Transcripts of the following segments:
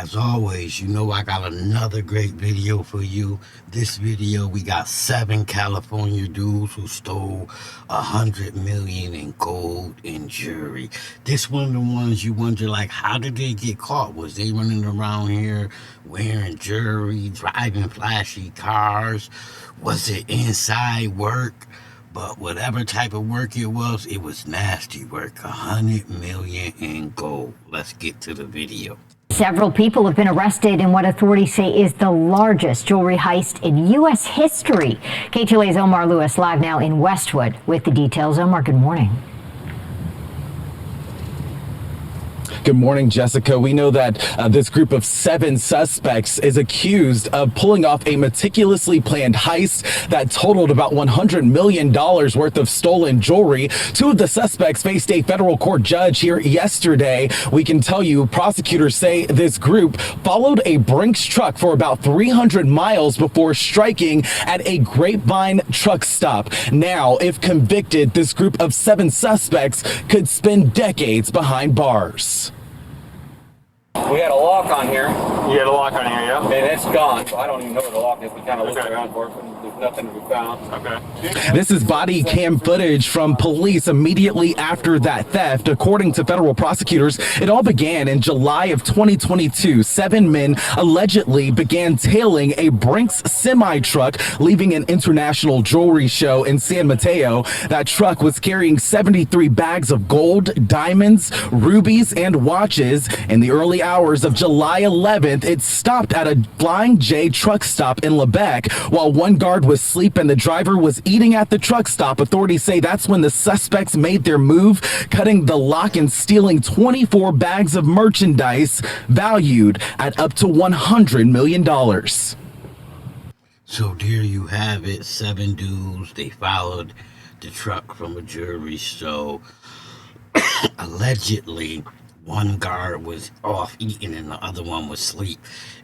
As always, you know I got another great video for you. This video, we got 7 California dudes who stole $100 million in gold and jewelry. This one of the ones you wonder, like, how did they get caught? Was they running around here wearing jewelry, driving flashy cars? Was it inside work? But whatever type of work it was nasty work. $100 million in gold. Let's get to the video. Several people have been arrested in what authorities say is the largest jewelry heist in U.S. history. KTLA's Omar Lewis live now in Westwood with the details. Omar, good morning. Good morning, Jessica. We know that this group of 7 suspects is accused of pulling off a meticulously planned heist that totaled about $100 million worth of stolen jewelry. 2 of the suspects faced a federal court judge here yesterday. We can tell you prosecutors say this group followed a Brinks truck for about 300 miles before striking at a Grapevine truck stop. Now, if convicted, this group of 7 suspects could spend decades behind bars. We had a lock on here. You had a lock on here, yeah? And it's gone, so I don't even know where the lock is. We kind of looked around for it, but there's nothing to be found. Okay. This is body cam footage from police immediately after that theft. According to federal prosecutors, it all began in July of 2022. 7 men allegedly began tailing a Brinks semi-truck, leaving an international jewelry show in San Mateo. That truck was carrying 73 bags of gold, diamonds, rubies, and watches. In the early hours of July 11th, it stopped at a Flying J truck stop in Lebec. While one guard was asleep and the driver was eating at the truck stop, authorities say that's when the suspects made their move, cutting the lock and stealing 24 bags of merchandise valued at up to $100 million. So there you have it, 7 dudes. They followed the truck from a jewelry show. Allegedly, one guard was off eating and the other one was asleep,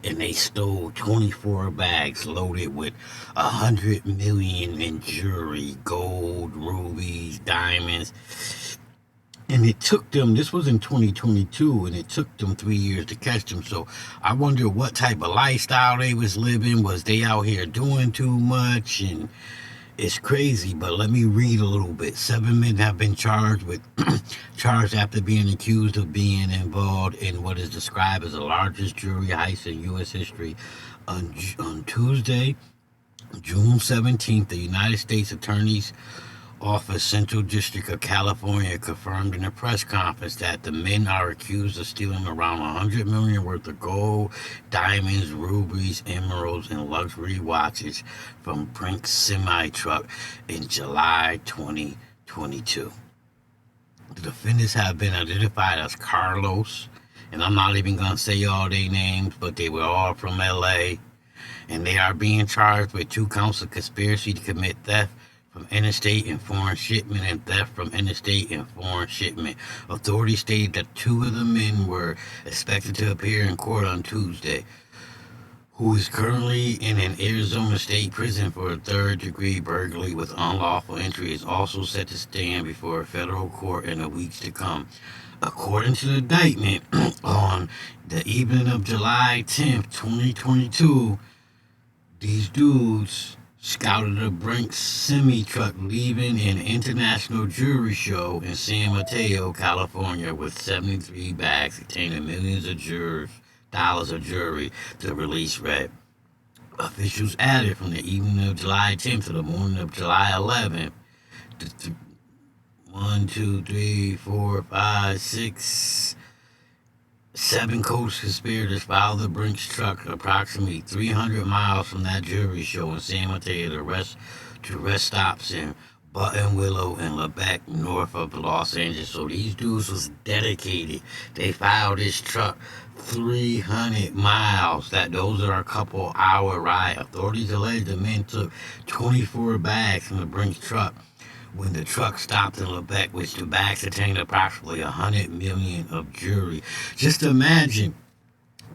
and they stole 24 bags loaded with $100 million in jewelry, gold, rubies, diamonds. And it took them, this was in 2022, and it took them 3 years to catch them. So I wonder what type of lifestyle they was living. Was they out here doing too much? And it's crazy, but let me read a little bit. 7 men have been charged after being accused of being involved in what is described as the largest jewelry heist in U.S. history. On Tuesday, June 17th, the United States Attorney's Office, Central District of California, confirmed in a press conference that the men are accused of stealing around $100 million worth of gold, diamonds, rubies, emeralds, and luxury watches from Brink's semi-truck in July 2022. The defendants have been identified as Carlos, and I'm not even going to say all their names, but they were all from L.A., and they are being charged with 2 counts of conspiracy to commit theft from interstate and foreign shipment and theft from interstate and foreign shipment. Authorities stated that 2 of the men were expected to appear in court on Tuesday. Who is currently in an Arizona state prison for a 3rd-degree burglary with unlawful entry, is also set to stand before a federal court in the weeks to come. According to the indictment, on the evening of July 10th, 2022, these dudes scouted a Brink semi-truck leaving an international jewelry show in San Mateo, California, with 73 bags containing millions of dollars of jewelry, the release read. Officials added from the evening of July 10th to the morning of July 11th, 7 co-conspirators followed the Brink's truck approximately 300 miles from that jewelry show in San Mateo to rest stops in Buttonwillow and Lebec, north of Los Angeles. So these dudes was dedicated. They followed this truck 300 miles. Those are a couple hour ride. Authorities allege the men took 24 bags from the Brink's truck when the truck stopped in Lebec, which the bags contained approximately $100 million of jewelry. Just imagine,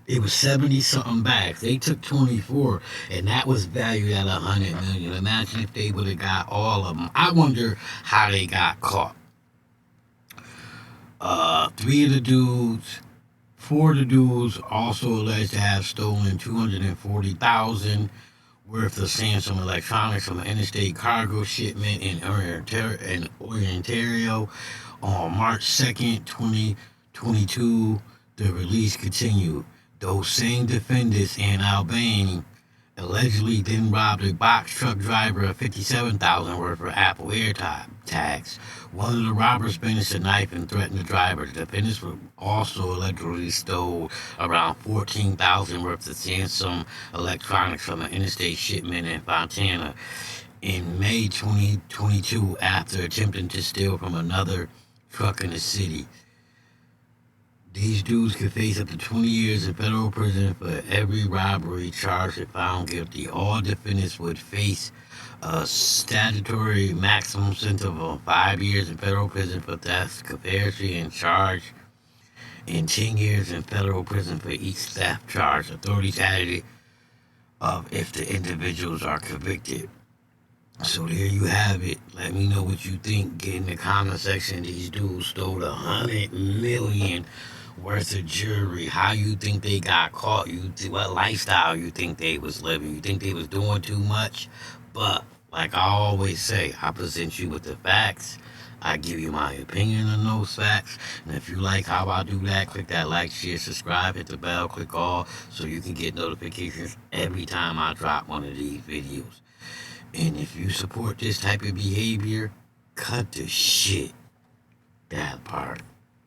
it was 70-something bags. They took 24, and that was valued at $100 million. Imagine if they would have got all of them. I wonder how they got caught. 3 of the dudes Four of the dudes also alleged to have stolen $240,000 worth of Samsung electronics from an interstate cargo shipment in Ontario on March 2nd, 2022. The release continued. Those same defendants in Albany allegedly then robbed a box truck driver of $57,000 worth of Apple AirTags. One of the robbers finished a knife and threatened the driver. The defendants were also allegedly stole around $14,000 worth of Samsung electronics from an interstate shipment in Fontana in May 2022 after attempting to steal from another truck in the city. These dudes could face up to 20 years in federal prison for every robbery charged if found guilty. All defendants would face a statutory maximum sentence of 5 years in federal prison for theft, conspiracy, and charge, and 10 years in federal prison for each theft charge. Authorities added it if the individuals are convicted. So there you have it. Let me know what you think. Get in the comment section. These dudes stole $100 million worth of jewelry. How you think they got caught? What lifestyle you think they was living? You think they was doing too much? But like I always say, I present you with the facts. I give you my opinion on those facts. And if you like how I do that, click that like, share, subscribe, hit the bell, click all, so you can get notifications every time I drop one of these videos. And if you support this type of behavior, cut the shit. That part.